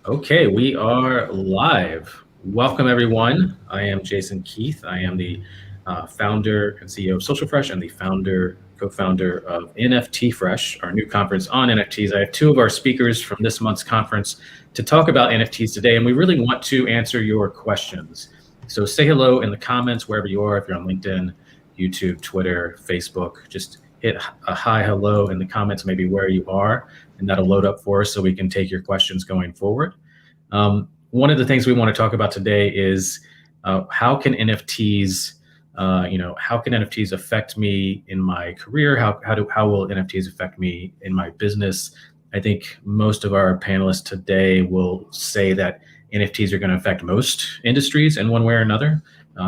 Okay, we are live. Welcome, everyone. I am Jason Keith. I am the founder and CEO of Social Fresh and the co-founder of NFT Fresh, our new conference on NFTs. I have two of our speakers from this month's conference to talk about NFTs today, and we really want to answer your questions. So say hello in the comments wherever you are. If you're on LinkedIn, YouTube, Twitter, Facebook, just hit a hi, hello in the comments, maybe where you are, and that'll load up for us so we can take your questions going forward. One of the things we want to talk about today is how can NFTs, how can NFTs affect me in my career? How will NFTs affect me in my business? I think most of our panelists today will say that NFTs are going to affect most industries in one way or another,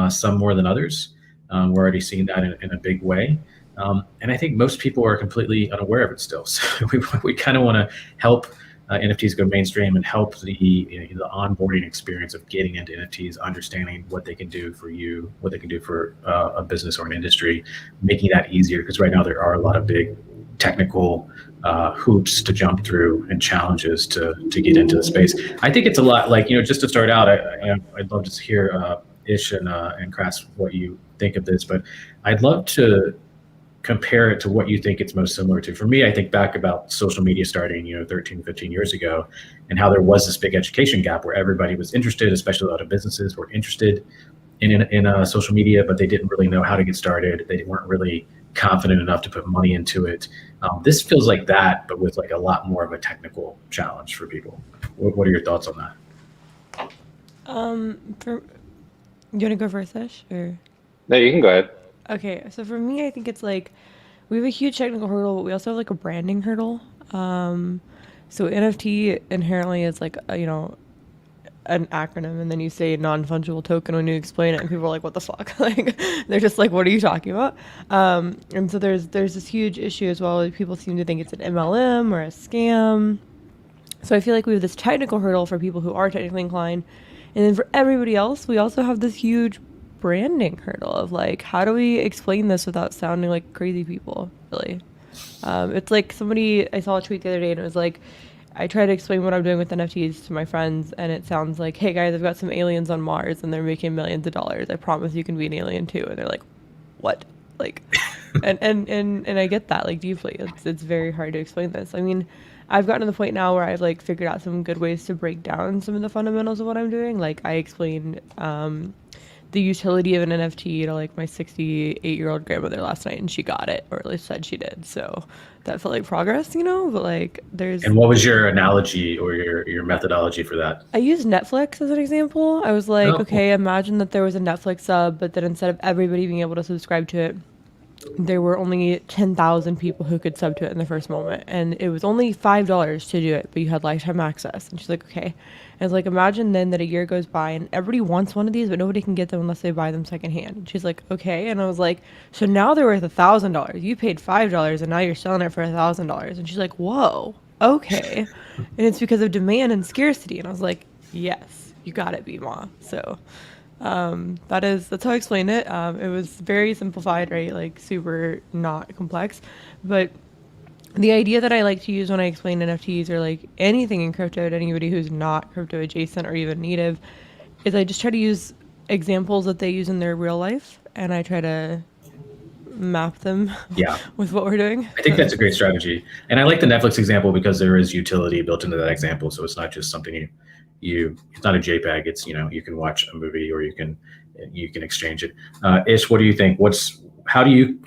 some more than others. We're already seeing that in a big way. And I think most people are completely unaware of it still. So we kind of want to help NFTs go mainstream and help the onboarding experience of getting into NFTs, understanding what they can do for you, what they can do for a business or an industry, making that easier. Because right now there are a lot of big technical hoops to jump through and challenges to get into the space. I think it's a lot like, just to start out, I'd love to hear Ish and Kras what you think of this, but I'd love to compare it to what you think it's most similar to. For me, I think back about social media starting, 13, 15 years ago, and how there was this big education gap where everybody was interested, especially a lot of businesses were interested in social media, but they didn't really know how to get started. They weren't really confident enough to put money into it. This feels like that, but with like a lot more of a technical challenge for people. What are your thoughts on that? You want to go first, Ish, or? No, you can go ahead. Okay, so for me, I think it's like we have a huge technical hurdle, but we also have like a branding hurdle. So NFT inherently is like an acronym, and then you say non-fungible token when you explain it, and people are like, "What the fuck?" Like they're just like, "What are you talking about?" And so there's this huge issue as well. People seem to think it's an MLM or a scam. So I feel like we have this technical hurdle for people who are technically inclined, and then for everybody else, we also have this huge branding hurdle of like, how do we explain this without sounding like crazy people, really? It's like I saw a tweet the other day, and it was like, I try to explain what I'm doing with NFTs to my friends, and it sounds like, hey guys, I've got some aliens on Mars and they're making millions of dollars. I promise you can be an alien too. And they're like, what? Like, and I get that, like, deeply. It's very hard to explain this. I mean, I've gotten to the point now where I've like figured out some good ways to break down some of the fundamentals of what I'm doing. Like I explained the utility of an NFT to like my 68-year-old grandmother last night, and she got it, or at least said she did. So that felt like progress, but like And what was your analogy or your methodology for that? I used Netflix as an example. I was like, okay, imagine that there was a Netflix sub, but then instead of everybody being able to subscribe to it, there were only 10,000 people who could sub to it in the first moment. And it was only $5 to do it, but you had lifetime access. And she's like, okay. And it's like, imagine then that a year goes by and everybody wants one of these, but nobody can get them unless they buy them secondhand. And she's like, okay. And I was like, so now they're worth $1,000. You paid $5 and now you're selling it for $1,000. And she's like, whoa, okay. And it's because of demand and scarcity. And I was like, yes, you got it, B-Ma. So that's how I explained it. It was very simplified, right? Like super not complex, but the idea that I like to use when I explain NFTs or like anything in crypto to anybody who's not crypto adjacent or even native is I just try to use examples that they use in their real life, and I try to map them with what we're doing. I think that's a great strategy. And I like the Netflix example because there is utility built into that example. So it's not just something it's not a JPEG. It's, you can watch a movie or you can exchange it. Ish, what do you think? Have you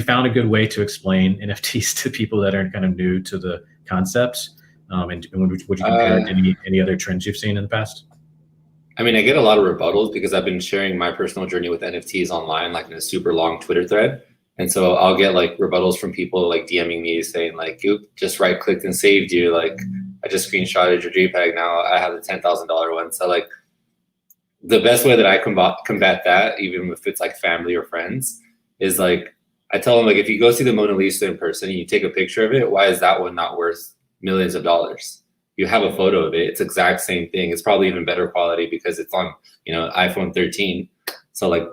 found a good way to explain NFTs to people that are kind of new to the concepts? And would you compare it to any other trends you've seen in the past? I mean, I get a lot of rebuttals because I've been sharing my personal journey with NFTs online, like in a super long Twitter thread. And so I'll get like rebuttals from people like DMing me saying like, you just right clicked and saved you. Like I just screenshotted your JPEG. Now I have the $10,000 one. So like the best way that I combat that, even if it's like family or friends, is like, I tell them like, if you go see the Mona Lisa in person and you take a picture of it, why is that one not worth millions of dollars? You have a photo of it. It's exact same thing. It's probably even better quality because it's on, iPhone 13. So like,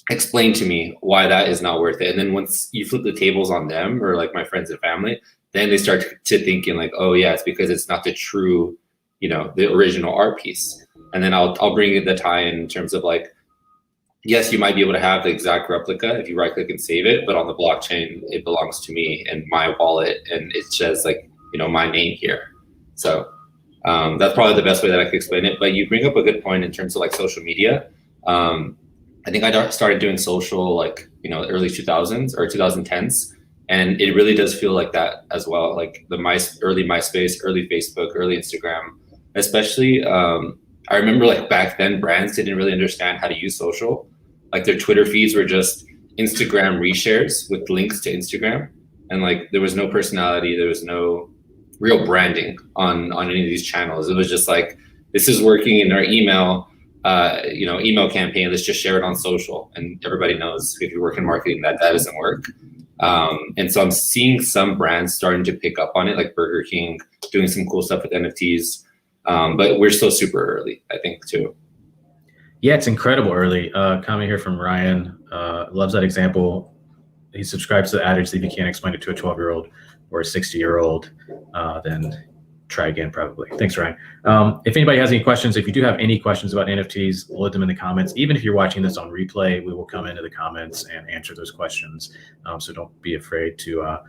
explain to me why that is not worth it. And then once you flip the tables on them or like my friends and family, then they start to thinking like, oh yeah, it's because it's not the true, the original art piece. And then I'll bring in the tie-in in terms of like, yes, you might be able to have the exact replica if you right click and save it, but on the blockchain, it belongs to me and my wallet, and it says like, my name here. So that's probably the best way that I could explain it. But you bring up a good point in terms of like social media. I think I started doing social like, early 2000s or 2010s. And it really does feel like that as well. Like the early MySpace, early Facebook, early Instagram, especially. I remember like back then brands didn't really understand how to use social. Like their Twitter feeds were just Instagram reshares with links to Instagram. And like there was no personality, there was no real branding on any of these channels. It was just like, this is working in our email campaign, let's just share it on social. And everybody knows if you work in marketing that doesn't work. And so I'm seeing some brands starting to pick up on it, like Burger King doing some cool stuff with NFTs. But we're still super early, I think, too. Yeah, it's incredible early. Comment here from Ryan. Loves that example. He subscribes to the adage that if you can't explain it to a 12-year-old or a 60-year-old, then try again, probably. Thanks, Ryan. If anybody has any questions, if you do have any questions about NFTs, leave them in the comments. Even if you're watching this on replay, we will come into the comments and answer those questions. So don't be afraid to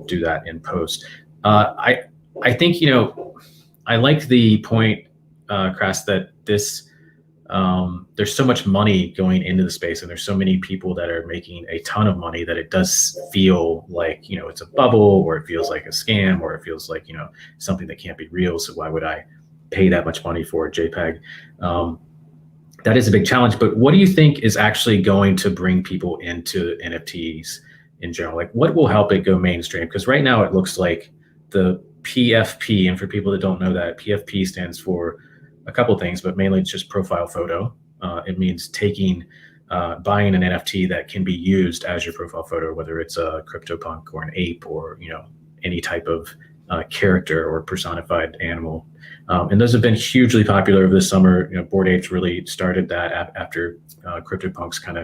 do that in post. I think, I like the point, Kras, that there's so much money going into the space, and there's so many people that are making a ton of money that it does feel like, it's a bubble, or it feels like a scam, or it feels like, something that can't be real. So why would I pay that much money for a JPEG? That is a big challenge. But what do you think is actually going to bring people into NFTs in general? Like, what will help it go mainstream? Because right now it looks like the PFP, and for people that don't know that, PFP stands for a couple of things, but mainly it's just profile photo. It means buying an NFT that can be used as your profile photo, whether it's a CryptoPunk or an ape or any type of character or personified animal. And those have been hugely popular over the summer. Bored Apes really started that after CryptoPunks kind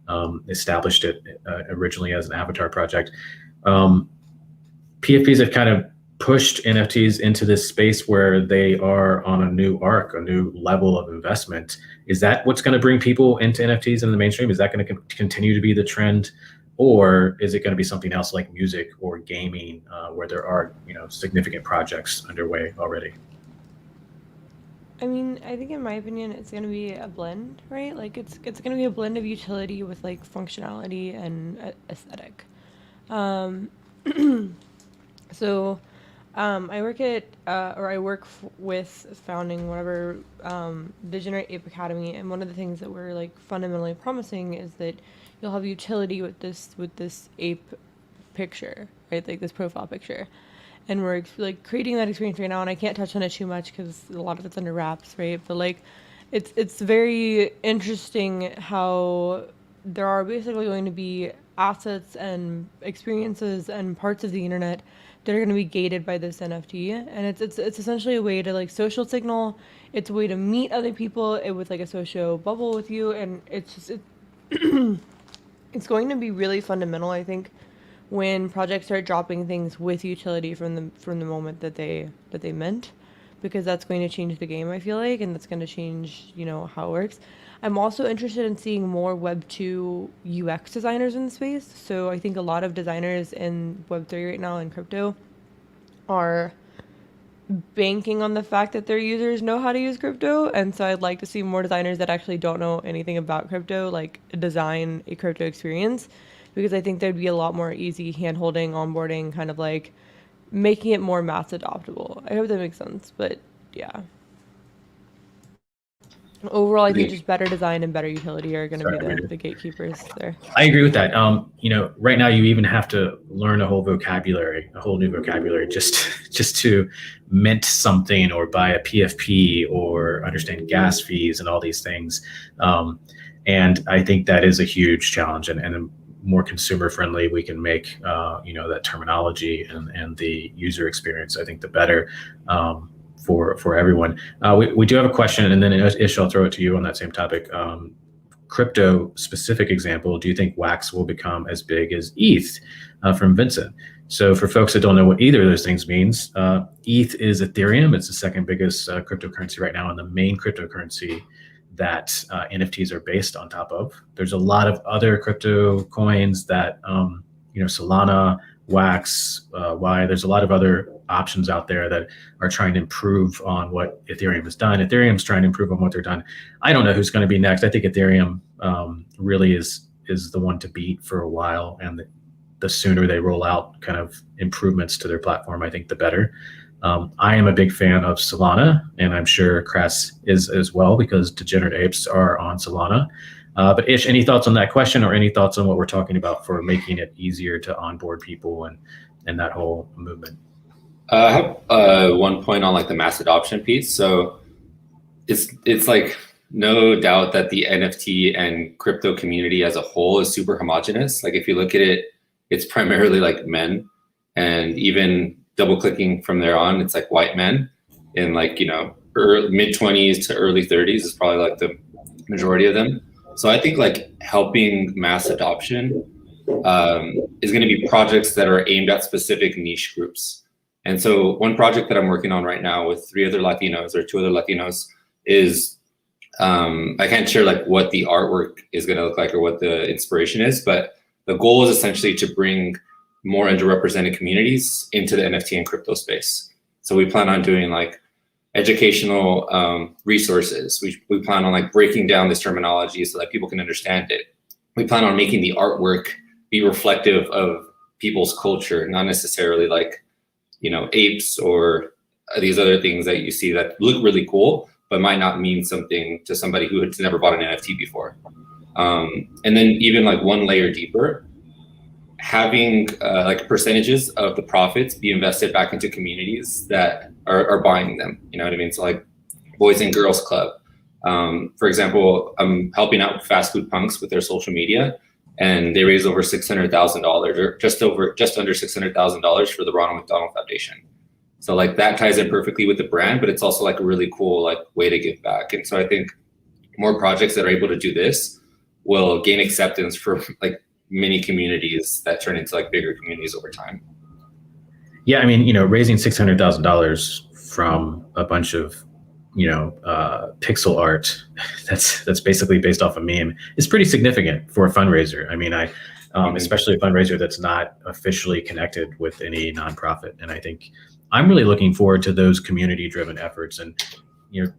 of established it originally as an avatar project. PFPs have kind of pushed NFTs into this space where they are on a new arc, a new level of investment. Is that what's going to bring people into NFTs in the mainstream? Is that going to continue to be the trend? Or is it going to be something else like music or gaming, where there are significant projects underway already? I mean, I think in my opinion, it's going to be a blend, right? Like it's going to be a blend of utility with like functionality and aesthetic. So I work with founding whatever Visionary Ape Academy, and one of the things that we're like fundamentally promising is that you'll have utility with this ape picture, right? Like this profile picture, and we're like creating that experience right now. And I can't touch on it too much because a lot of it's under wraps, right? But like, it's very interesting how there are basically going to be assets and experiences and parts of the internet that are going to be gated by this NFT, and it's essentially a way to like social signal. It's a way to meet other people with like a social bubble with you, and it's going to be really fundamental, I think, when projects start dropping things with utility from the moment that they meant, because that's going to change the game, I feel like, and that's going to change how it works. I'm also interested in seeing more Web 2 UX designers in the space. So I think a lot of designers in Web 3 right now in crypto are banking on the fact that their users know how to use crypto. And so I'd like to see more designers that actually don't know anything about crypto, like design a crypto experience, because I think there'd be a lot more easy hand-holding, onboarding, kind of like making it more mass adoptable. I hope that makes sense, but yeah. Overall, I think just better design and better utility are going to be the gatekeepers there. I agree with that. Right now you even have to learn a whole new vocabulary, just to mint something or buy a PFP or understand gas fees and all these things. And I think that is a huge challenge, and the more consumer friendly we can make, that terminology and the user experience, I think the better. For everyone. We do have a question, and then Ish, I'll throw it to you on that same topic. crypto specific example, do you think Wax will become as big as ETH from Vincent? So for folks that don't know what either of those things means, ETH is Ethereum. It's the second biggest cryptocurrency right now, and the main cryptocurrency that NFTs are based on top of. There's a lot of other crypto coins that, Solana, Wax, Y. There's a lot of other options out there that are trying to improve on what Ethereum has done. Ethereum's trying to improve on what they're done. I don't know who's going to be next. I think Ethereum really is the one to beat for a while, and the sooner they roll out kind of improvements to their platform, I think the better. I am a big fan of Solana, and I'm sure Kress is as well, because Degenerate Apes are on Solana. But Ish, any thoughts on that question, or any thoughts on what we're talking about for making it easier to onboard people and that whole movement? I have one point on like the mass adoption piece. So it's like no doubt that the NFT and crypto community as a whole is super homogenous. Like if you look at it, it's primarily like men, and even double clicking from there on, it's like white men in like, mid 20s to early 30s is probably like the majority of them. So I think like helping mass adoption is going to be projects that are aimed at specific niche groups. And so one project that I'm working on right now with 2 other Latinos is, I can't share like what the artwork is going to look like or what the inspiration is, but the goal is essentially to bring more underrepresented communities into the NFT and crypto space. So we plan on doing like educational resources. We plan on like breaking down this terminology so that people can understand it. We plan on making the artwork be reflective of people's culture, not necessarily like, apes or these other things that you see that look really cool, but might not mean something to somebody who has never bought an NFT before. And then even like one layer deeper, having like percentages of the profits be invested back into communities that are buying them. You know what I mean? So like Boys and Girls Club. For example, I'm helping out Fast Food Punks with their social media, and they raised over $600,000, or just under $600,000 for the Ronald McDonald Foundation. So like that ties in perfectly with the brand, but it's also like a really cool like way to give back. And so I think more projects that are able to do this will gain acceptance for like many communities that turn into like bigger communities over time. Yeah, I mean, raising $600,000 from a bunch of, pixel art that's basically based off a meme is pretty significant for a fundraiser. I mean, especially a fundraiser that's not officially connected with any nonprofit. And I think I'm really looking forward to those community-driven efforts. And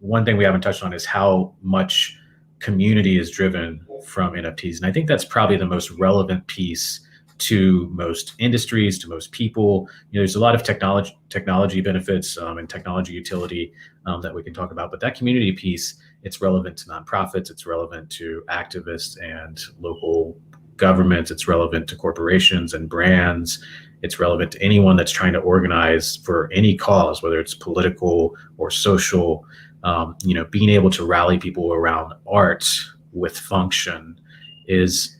one thing we haven't touched on is how much community is driven from NFTs. And I think that's probably the most relevant piece to most industries, to most people. There's a lot of technology benefits and technology utility that we can talk about, but that community piece, it's relevant to nonprofits, it's relevant to activists and local governments, it's relevant to corporations and brands, it's relevant to anyone that's trying to organize for any cause, whether it's political or social. Being able to rally people around art with function is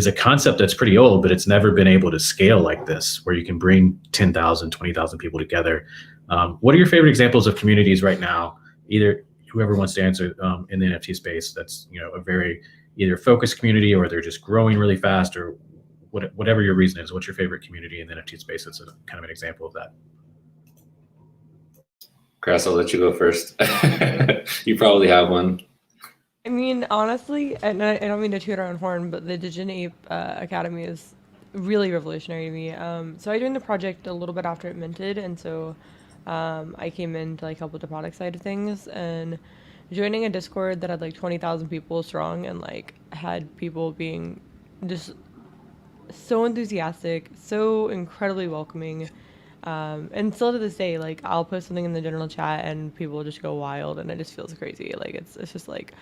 a concept that's pretty old, but it's never been able to scale like this, where you can bring 10,000, 20,000 people together. What are your favorite examples of communities right now? Either whoever wants to answer in the NFT space, that's a very either focused community, or they're just growing really fast, or whatever your reason is. What's your favorite community in the NFT space that's kind of an example of that? Chris, I'll let you go first. You probably have one. I mean, honestly, and I don't mean to toot our own horn, but the Degenerate Ape Academy is really revolutionary to me. So I joined the project a little bit after it minted, and so I came in to like help with the product side of things, and joining a Discord that had like 20,000 people strong, and like had people being just so enthusiastic, so incredibly welcoming. And still to this day, like I'll post something in the general chat and people just go wild, and it just feels crazy. Like it's just like,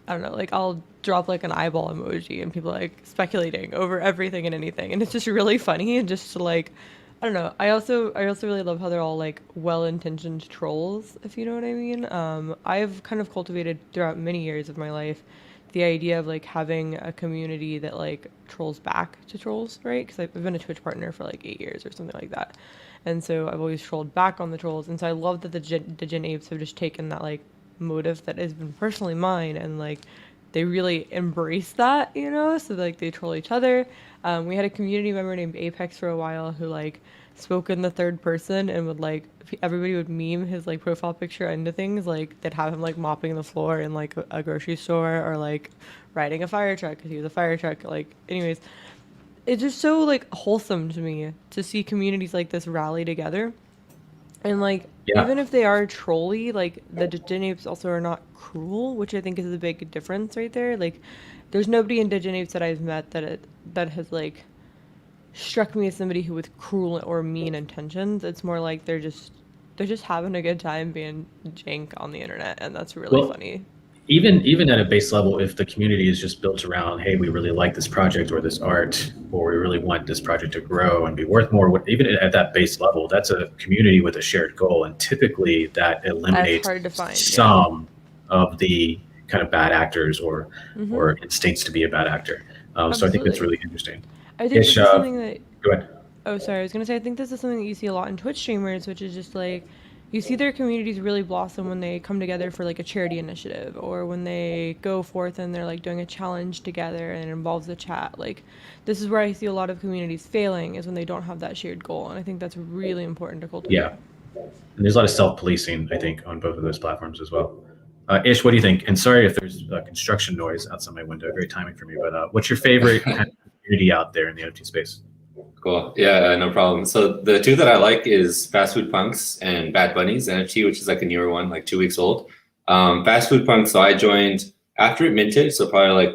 I don't know, like I'll drop like an eyeball emoji and people like speculating over everything and anything, and it's just really funny. And just to like, I don't know, I also really love how they're all like well-intentioned trolls, if you know what I mean. I've kind of cultivated throughout many years of my life the idea of like having a community that like trolls back to trolls, right? Because I've been a Twitch partner for like 8 years or something like that, and so I've always trolled back on the trolls. And so I love that the Gen Apes have just taken that like motive that has been personally mine, and like they really embrace that, you know, so like they troll each other. We had a community member named Apex for a while who like spoke in the third person and would like everybody would meme his like profile picture into things like they'd have him like mopping the floor in like a grocery store or like riding a fire truck because he was a fire truck. Like, anyways, it's just so like wholesome to me to see communities like this rally together. And like Yeah. even if they are trolly, like the Digitapes also are not cruel, which I think is the big difference right there. Like there's nobody in Digitapes that I've met that has like struck me as somebody who with cruel or mean intentions. It's more like they're just having a good time being jank on the internet, and that's really Well, funny. even at a base level, if the community is just built around, hey, we really like this project or this art, or we really want this project to grow and be worth more, even at that base level, that's a community with a shared goal. And typically that That's eliminates hard to find, yeah. some of the kind of bad actors Mm-hmm. or instincts to be a bad actor. So I think that's Absolutely. really interesting. I think Ish, this is something that go ahead. Oh, sorry. I was gonna say I think this is something that you see a lot in Twitch streamers, which is just like you see their communities really blossom when they come together for like a charity initiative or when they go forth and they're like doing a challenge together and it involves the chat. Like this is where I see a lot of communities failing is when they don't have that shared goal, and I think that's really important to cultivate. Yeah. And there's a lot of self-policing, I think, on both of those platforms as well. Ish, what do you think? And sorry if there's construction noise outside my window. Great timing for me. But what's your favorite kind of community out there in the NFT space? Cool. Yeah, no problem. So the two that I like is Fast Food Punks and Bad Bunnies NFT, which is like a newer one, like 2 weeks old. Fast Food Punks, so I joined after it minted, so probably like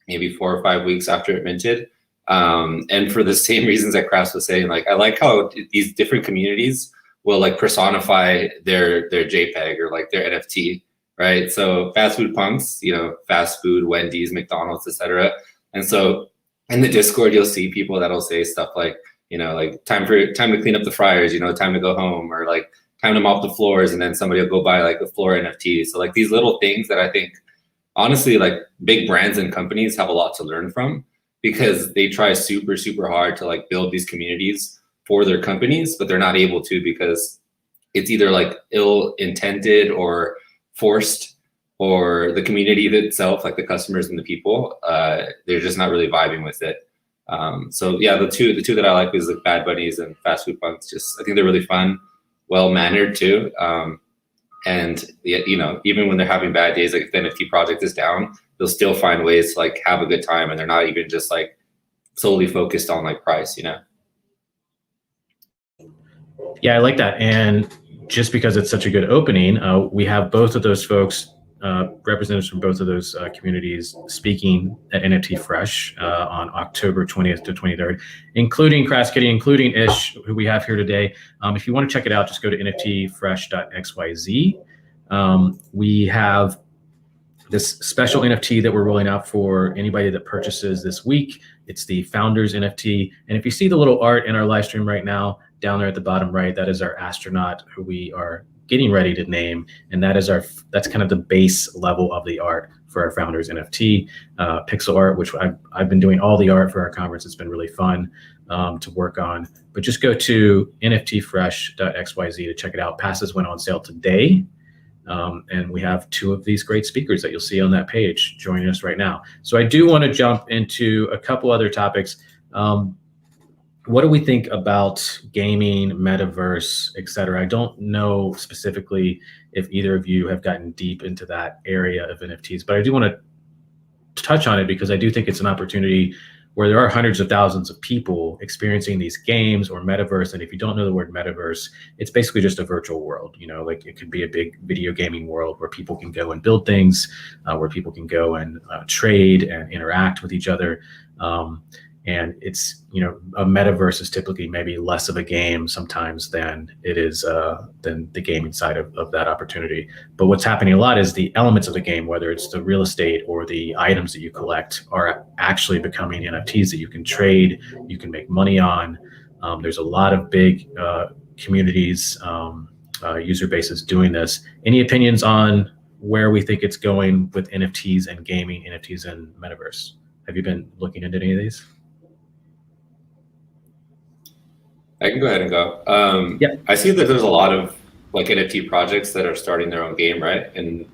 maybe 4 or 5 weeks after it minted. And for the same reasons that Crafts was saying, like I like how these different communities will like personify their JPEG or like their NFT, right? So Fast Food Punks, you know, fast food, Wendy's, McDonald's, etc. And so in the Discord, you'll see people that'll say stuff like, you know, like time to clean up the fryers, you know, time to go home, or like time to mop the floors, and then somebody will go buy like a floor NFT. So like these little things that I think honestly like big brands and companies have a lot to learn from, because they try super hard to like build these communities for their companies, but they're not able to because it's either like ill intended or forced, or the community itself, like the customers and the people, they're just not really vibing with it. So yeah, the two that I like is like Bad Bunnies and Fast Food Punks. Just I think they're really fun, well mannered too, and you know, even when they're having bad days, like if the NFT project is down, they'll still find ways to like have a good time, and they're not even just like solely focused on like price, you know. Yeah, I like that. And just because it's such a good opening, we have both of those folks, representatives from both of those communities, speaking at NFT Fresh on October 20th to 23rd, including Crass Kitty, including Ish, who we have here today. If you want to check it out, just go to nftfresh.xyz. We have this special NFT that we're rolling out for anybody that purchases this week. It's the Founders NFT. And if you see the little art in our live stream right now, down there at the bottom right, that is our astronaut who we are getting ready to name. And that's kind of the base level of the art for our Founders NFT. Pixel art, which I've been doing all the art for our conference. It's been really fun to work on. But just go to nftfresh.xyz to check it out. Passes went on sale today. And we have two of these great speakers that you'll see on that page joining us right now. So I do want to jump into a couple other topics. What do we think about gaming, metaverse, et cetera? I don't know specifically if either of you have gotten deep into that area of NFTs, but I do want to touch on it because I do think it's an opportunity where there are hundreds of thousands of people experiencing these games or metaverse. And if you don't know the word metaverse, it's basically just a virtual world. You know, like it could be a big video gaming world where people can go and build things, where people can go and trade and interact with each other. And it's, you know, a metaverse is typically maybe less of a game sometimes than it is than the gaming side of that opportunity. But what's happening a lot is the elements of the game, whether it's the real estate or the items that you collect, are actually becoming NFTs that you can trade, you can make money on. There's a lot of big communities, user bases doing this. Any opinions on where we think it's going with NFTs and gaming, NFTs and metaverse? Have you been looking into any of these? I can go ahead and go. Yeah. I see that there's a lot of like NFT projects that are starting their own game, right? And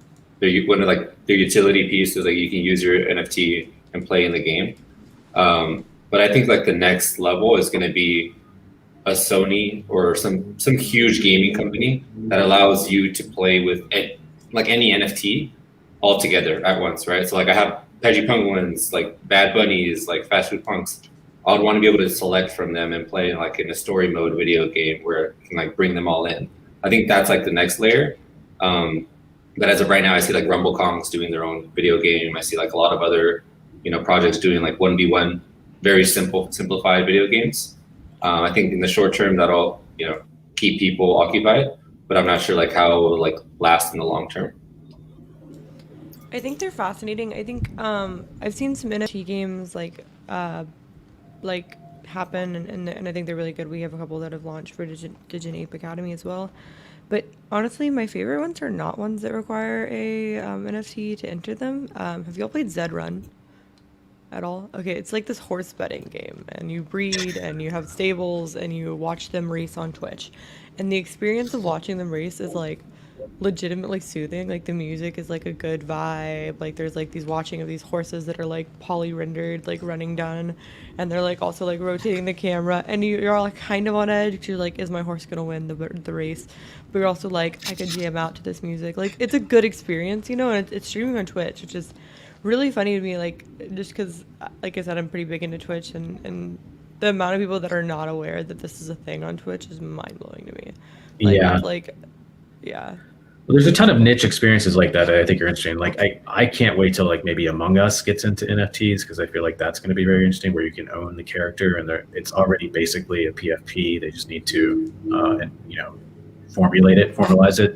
one of like their utility piece is like you can use your NFT and play in the game. But I think like the next level is going to be a Sony or some huge gaming company that allows you to play with like any NFT all together at once, right? So like I have Peggy Penguins, like Bad Bunnies, like Fast Food Punks. I would want to be able to select from them and play like in a story mode video game where I can like bring them all in. I think that's like the next layer. But as of right now, I see like Rumble Kongs doing their own video game. I see like a lot of other, projects doing like 1v1, very simplified video games. I think in the short term that'll keep people occupied, but I'm not sure like how it will like last in the long term. I think they're fascinating. I think I've seen some NFT games like happen, and I think they're really good. We have a couple that have launched for Digital Ape Academy as well. But honestly, my favorite ones are not ones that require a NFT to enter them. Have y'all played Zed Run at all? Okay, it's like this horse betting game, and you breed, and you have stables, and you watch them race on Twitch. And the experience of watching them race is like legitimately soothing. Like the music is like a good vibe. Like there's like these watching of these horses that are like poly rendered, like running down, and they're like also like rotating the camera, and you're all like kind of on edge because you're like, is my horse gonna win the race? But you're also like, I could jam out to this music. Like it's a good experience, and it's streaming on Twitch, which is really funny to me. Like just because, like I said, I'm pretty big into Twitch, and the amount of people that are not aware that this is a thing on Twitch is mind blowing to me. Like, Yeah. like, yeah. Well, there's a ton of niche experiences like that I think are interesting. Like I can't wait till like maybe Among Us gets into NFTs because I feel like that's going to be very interesting where you can own the character and it's already basically a PFP. They just need to formalize it.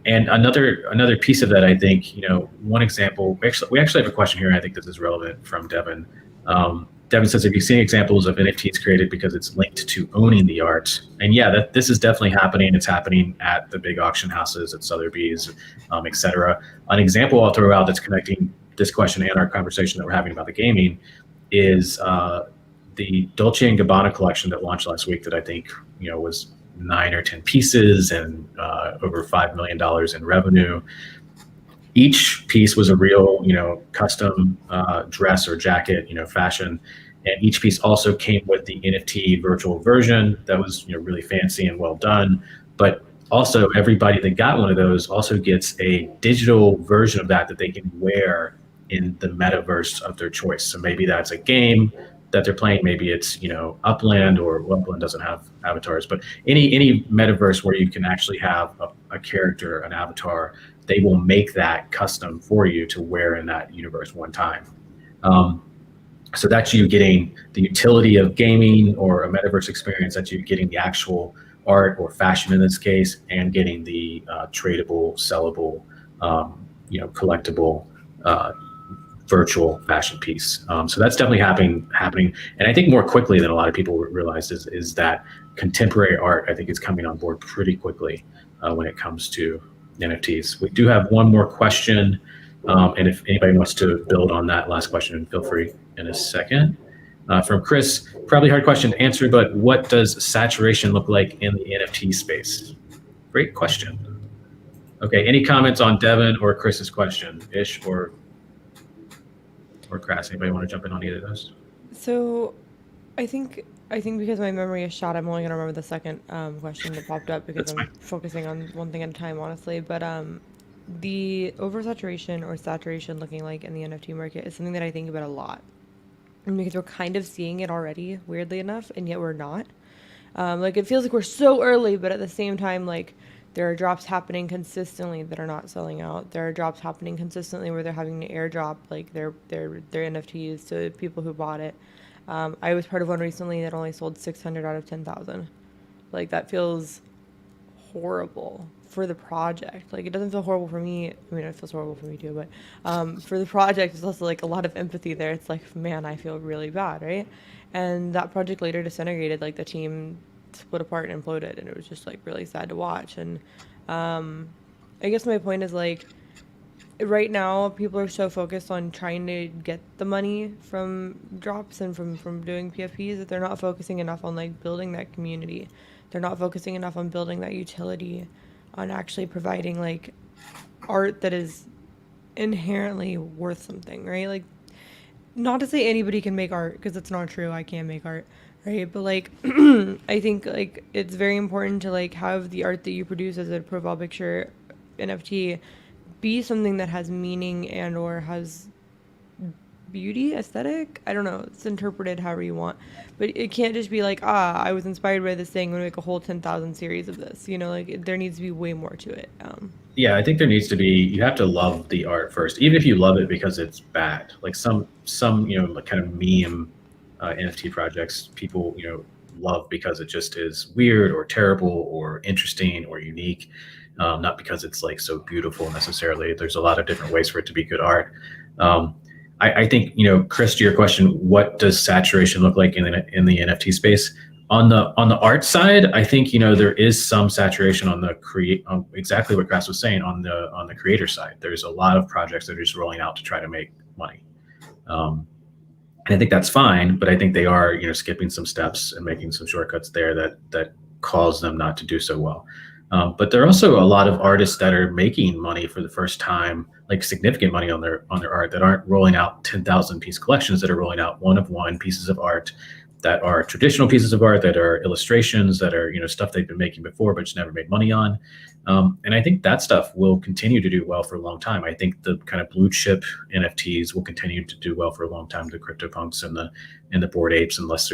And another piece of that, I think, one example. We actually have a question here. And I think this is relevant from Devin. Devin says, "Have you seen examples of NFTs created because it's linked to owning the art?" And yeah, this is definitely happening. It's happening at the big auction houses, at Sotheby's, et cetera. An example I'll throw out that's connecting this question and our conversation that we're having about the gaming is the Dolce & Gabbana collection that launched last week that I think was 9 or 10 pieces and over $5 million in revenue. Each piece was a real, custom dress or jacket, fashion. And each piece also came with the NFT virtual version that was, really fancy and well done. But also everybody that got one of those also gets a digital version of that they can wear in the metaverse of their choice. So maybe that's a game that they're playing. Maybe it's, Upland, or Upland doesn't have avatars, but any metaverse where you can actually have a character, an avatar. They will make that custom for you to wear in that universe one time. So that's you getting the utility of gaming or a metaverse experience. That's you getting the actual art or fashion in this case, and getting the tradable, sellable, collectible virtual fashion piece. So that's definitely happening. And I think more quickly than a lot of people realize is that contemporary art, I think, is coming on board pretty quickly when it comes to NFTs. We do have one more question, and if anybody wants to build on that last question, feel free in a second. From Chris, probably hard question to answer, but what does saturation look like in the NFT space? Great question. Okay, any comments on Devin or Chris's question, Ish or Crass? Anybody want to jump in on either of those? So, I think because my memory is shot, I'm only gonna remember the second question that popped up because I'm focusing on one thing at a time, honestly. But the oversaturation or saturation looking like in the NFT market is something that I think about a lot, because we're kind of seeing it already, weirdly enough, and yet we're not. Like it feels like we're so early, but at the same time, like there are drops happening consistently that are not selling out. There are drops happening consistently where they're having to airdrop like their NFTs to people who bought it. I was part of one recently that only sold 600 out of 10,000. Like that feels horrible for the project. Like it doesn't feel horrible for me. I mean, it feels horrible for me too, but for the project, there's also like a lot of empathy there. It's like, man, I feel really bad, right? And that project later disintegrated. Like the team split apart and imploded, and it was just like really sad to watch. And I guess my point is like, right now people are so focused on trying to get the money from drops and from doing PFPs that they're not focusing enough on like building that community. They're not focusing enough on building that utility, on actually providing like art that is inherently worth something, right? Like, not to say anybody can make art, because it's not true. I can't make art, right? But like, I think like it's very important to like have the art that you produce as a profile picture NFT be something that has meaning and or has beauty, aesthetic. I don't know. It's interpreted however you want, but it can't just be like, I was inspired by this thing. I'm gonna make a whole 10,000 series of this. You know, like there needs to be way more to it. Yeah, I think there needs to be, you have to love the art first, even if you love it because it's bad. Like some like kind of meme NFT projects, people, love because it just is weird or terrible or interesting or unique, not because it's like so beautiful necessarily. There's a lot of different ways for it to be good art. I think, Chris, to your question, what does saturation look like in the NFT space? On the art side, I think there is some saturation on the exactly what Grass was saying on the creator side. There's a lot of projects that are just rolling out to try to make money, and I think that's fine. But I think they are skipping some steps and making some shortcuts there that cause them not to do so well. But there are also a lot of artists that are making money for the first time, like significant money on their art, that aren't rolling out 10,000 piece collections, that are rolling out one of one pieces of art, that are traditional pieces of art, that are illustrations, that are stuff they've been making before but just never made money on. And I think that stuff will continue to do well for a long time. I think the kind of blue chip NFTs will continue to do well for a long time. The CryptoPunks and the Bored Apes, unless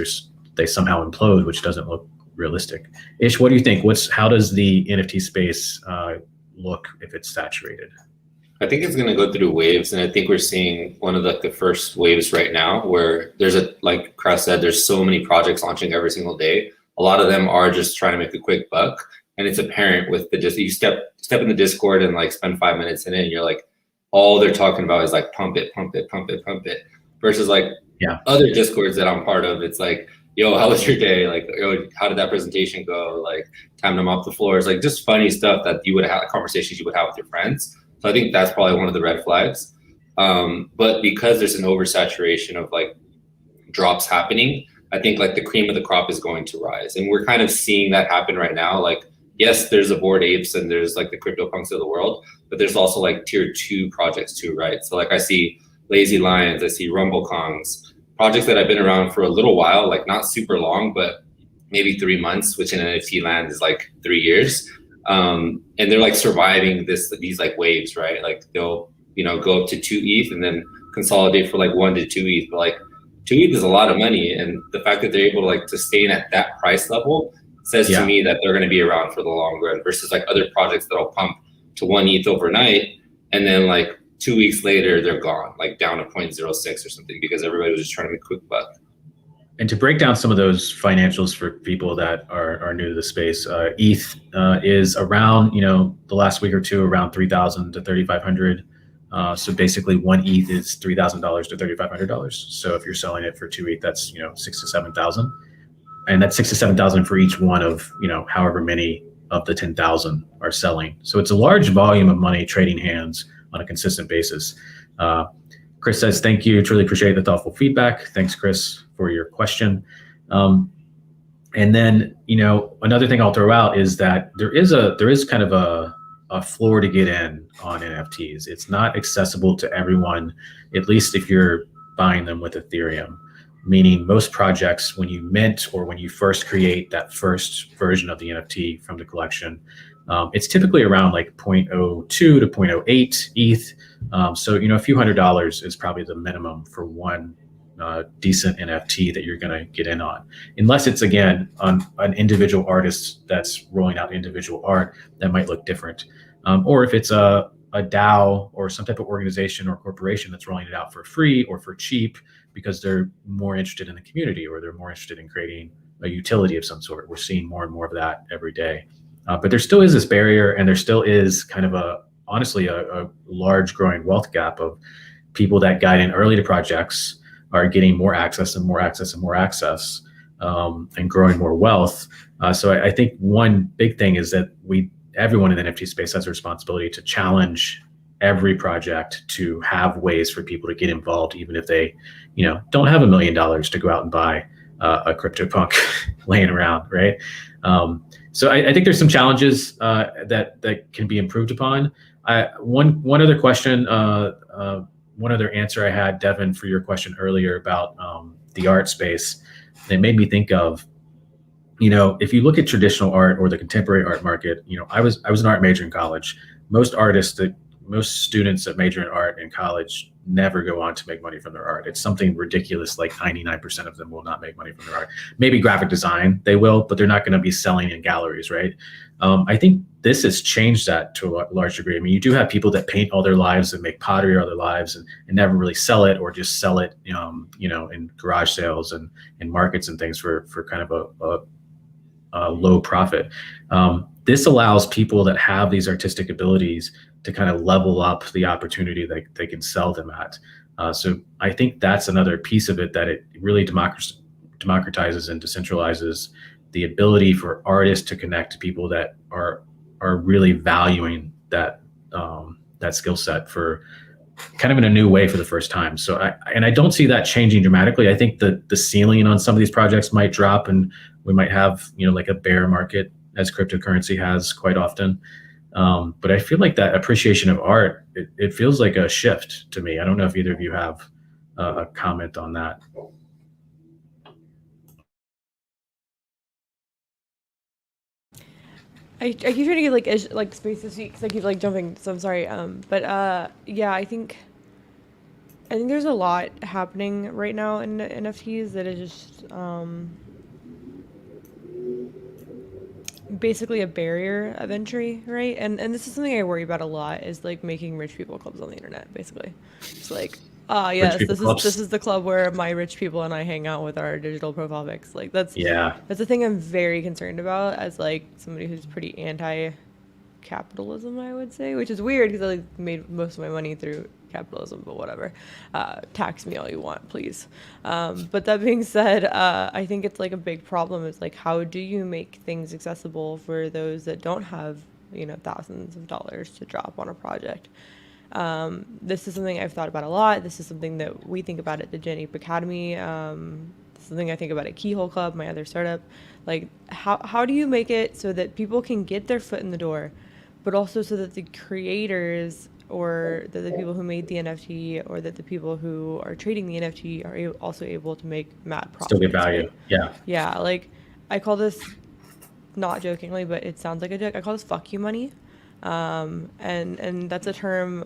they somehow implode, which doesn't look realistic. Ish, what do you think? How does the NFT space look if it's saturated? I think it's going to go through waves, and I think we're seeing one of the first waves right now where there's like Chris said, there's so many projects launching every single day. A lot of them are just trying to make a quick buck, and it's apparent with you step in the Discord and like spend 5 minutes in it, and you're like, all they're talking about is like pump it, pump it, pump it, pump it. Versus like other Discords that I'm part of, it's like, yo, how was your day? Like, yo, how did that presentation go? Like, time to mop the floors. Like, just funny stuff that you would have, conversations you would have with your friends. So I think that's probably one of the red flags. But because there's an oversaturation of like drops happening, I think like the cream of the crop is going to rise. And we're kind of seeing that happen right now. Like, yes, there's the Bored Apes and there's like the CryptoPunks of the world, but there's also like tier 2 projects too, right? So like I see Lazy Lions, I see Rumble Kongs, projects that have been around for a little while, like not super long, but maybe 3 months, which in NFT land is like 3 years. And they're like surviving these like waves, right? Like they'll, go up to 2 ETH and then consolidate for like 1 to 2 ETH. But like 2 ETH is a lot of money. And the fact that they're able to like sustain at that price level says to me that they're going to be around for the long run versus like other projects that'll pump to 1 ETH overnight. And then like 2 weeks later, they're gone, like down to 0.06 or something, because everybody was just trying to make a quick buck. And to break down some of those financials for people that are new to the space, ETH is around, the last week or two, around 3,000 to 3,500. So basically 1 ETH is $3,000 to $3,500. So if you're selling it for 2 ETH, that's, 6,000 to 7,000. And that's 6,000 to 7,000 for each one of, however many of the 10,000 are selling. So it's a large volume of money trading hands on a consistent basis. Chris says, thank you. Truly appreciate the thoughtful feedback. Thanks, Chris, for your question. And then, another thing I'll throw out is that there is kind of a floor to get in on NFTs. It's not accessible to everyone, at least if you're buying them with Ethereum. Meaning most projects, when you mint or when you first create that first version of the NFT from the collection, it's typically around like 0.02 to 0.08 ETH. So, a few $100s is probably the minimum for one decent NFT that you're going to get in on. Unless it's, again, on an individual artist that's rolling out individual art, that might look different. Or if it's a DAO or some type of organization or corporation that's rolling it out for free or for cheap because they're more interested in the community or they're more interested in creating a utility of some sort. We're seeing more and more of that every day. But there still is this barrier, and there still is kind of honestly a large growing wealth gap of people that got in early to projects are getting more access and more access and more access, and growing more wealth. So I think one big thing is that everyone in the NFT space has a responsibility to challenge every project to have ways for people to get involved, even if they, don't have $1 million to go out and buy a CryptoPunk laying around, right? So I think there's some challenges that can be improved upon. One other question, one other answer I had, Devin, for your question earlier about the art space. It made me think of, if you look at traditional art or the contemporary art market, I was an art major in college. Most students that major in art in college never go on to make money from their art. It's something ridiculous, like 99% of them will not make money from their art. Maybe graphic design, they will, but they're not going to be selling in galleries, right? I think this has changed that to a large degree. I mean, you do have people that paint all their lives and make pottery all their lives and never really sell it, or just sell it, in garage sales and markets and things for kind of a low profit. This allows people that have these artistic abilities to kind of level up the opportunity that they can sell them at. So I think that's another piece of it, that it really democratizes and decentralizes the ability for artists to connect to people that are really valuing that skill set for kind of in a new way for the first time. So I don't see that changing dramatically. I think the ceiling on some of these projects might drop, and we might have, like a bear market, as cryptocurrency has quite often. But I feel like that appreciation of art, it feels like a shift to me. I don't know if either of you have a comment on that. I keep trying to get like space this week because I keep jumping, so I'm sorry. Yeah, I think there's a lot happening right now in NFTs that is just basically a barrier of entry, right? And this is something I worry about a lot, is making rich people clubs on the internet, basically. It's yes, this is the club where my rich people and I hang out with our digital profile pics. That's a thing I'm very concerned about, as somebody who's pretty anti-capitalism, I would say, which is weird because I made most of my money through capitalism, but whatever. Tax me all you want, please. But that being said, I think it's a big problem is how do you make things accessible for those that don't have thousands of dollars to drop on a project. This is something I've thought about a lot. This is something that we think about at the Gen Ape Academy. This is something I think about at Keyhole Club, my other startup. How do you make it so that people can get their foot in the door, but also so that the creators, or that the people who made the NFT, or that the people who are trading the NFT are also able to make mad profits. Still get value, right? yeah. Yeah, I call this, not jokingly, but it sounds like a joke, I call this fuck you money. And that's a term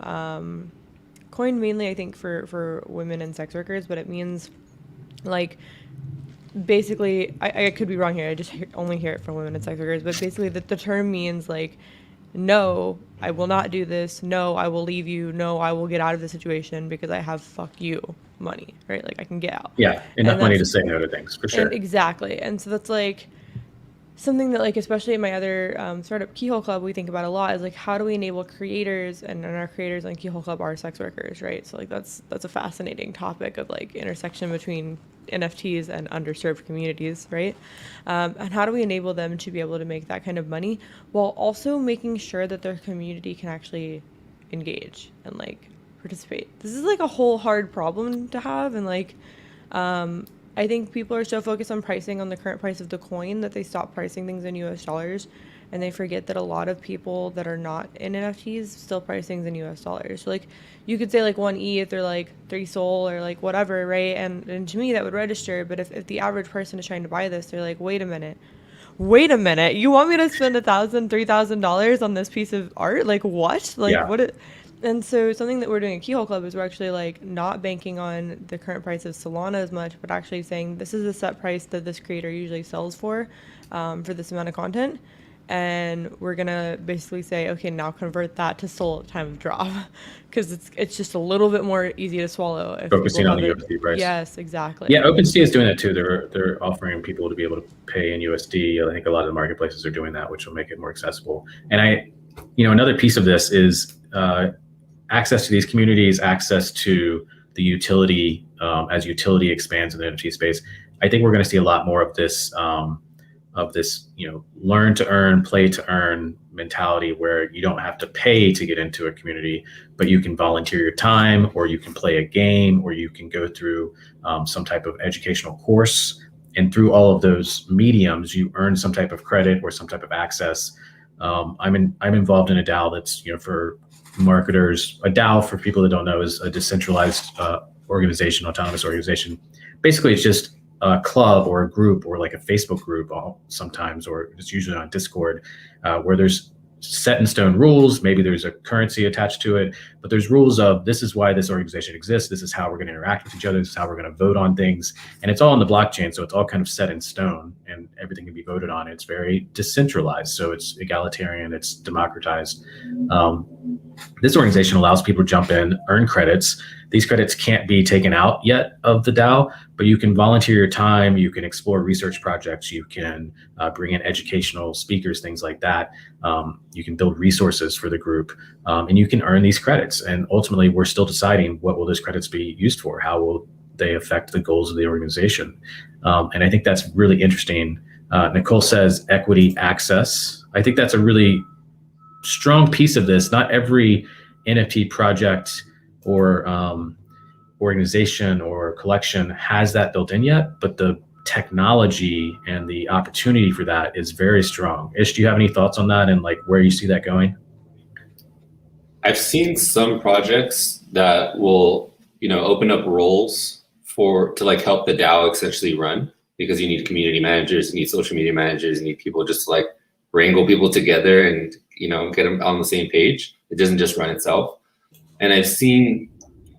coined mainly, I think, for women and sex workers, but it means basically, I could be wrong here, I just only hear it from women and sex workers, but basically the term means no, I will not do this. No, I will leave you. No, I will get out of the situation because I have fuck you money, right? I can get out. Yeah, enough money to say no to things, for sure. Exactly. And so that's something that especially in my other startup Keyhole Club, we think about a lot, is how do we enable creators, and our creators on Keyhole Club are sex workers, right? So that's a fascinating topic of intersection between NFTs and underserved communities, right? And how do we enable them to be able to make that kind of money while also making sure that their community can actually engage and participate? This is a whole hard problem to have, and I think people are so focused on pricing on the current price of the coin that they stop pricing things in US dollars, and they forget that a lot of people that are not in NFTs still price things in US dollars. So you could say 1 ETH or 3 Sol or whatever, right? And to me that would register, but if the average person is trying to buy this, they're wait a minute, you want me to spend $1,000, $3,000 on this piece of art? What? What? And so something that we're doing at Keyhole Club is we're actually not banking on the current price of Solana as much, but actually saying this is the set price that this creator usually sells for this amount of content. And we're gonna basically say, okay, now convert that to Sol at time of drop, because it's just a little bit more easy to swallow. If focusing on the USD price. Yes, exactly. Yeah, OpenSea is doing that too. They're offering people to be able to pay in USD. I think a lot of the marketplaces are doing that, which will make it more accessible. And another piece of this is access to these communities, access to the utility, as utility expands in the NFT space. I think we're going to see a lot more of this learn to earn, play to earn mentality, where you don't have to pay to get into a community, but you can volunteer your time, or you can play a game, or you can go through some type of educational course. And through all of those mediums, you earn some type of credit or some type of access. I'm involved in a DAO that's for marketers. A DAO, for people that don't know, is a decentralized organization, autonomous organization. Basically, it's just a club or a group or like a Facebook group sometimes, or it's usually on Discord, where there's set in stone rules. Maybe there's a currency attached to it, but there's rules of this is why this organization exists. This is how we're going to interact with each other. This is how we're going to vote on things. And it's all on the blockchain. So it's all kind of set in stone and everything can be voted on. It's very decentralized. So it's egalitarian, it's democratized. This organization allows people to jump in, earn credits. These credits can't be taken out yet of the DAO, but you can volunteer your time. You can explore research projects. You can bring in educational speakers, things like that. You can build resources for the group, and you can earn these credits. And ultimately, we're still deciding what will those credits be used for? How will they affect the goals of the organization? And I think that's really interesting. Nicole says equity access. I think that's a really strong piece of this. Not every NFT project or organization or collection has that built in yet, but the technology and the opportunity for that is very strong. Ish, do you have any thoughts on that and like where you see that going? I've seen some projects that will, open up roles to like help the DAO essentially run, because you need community managers, you need social media managers, you need people just to like wrangle people together and, get them on the same page. It doesn't just run itself. And I've seen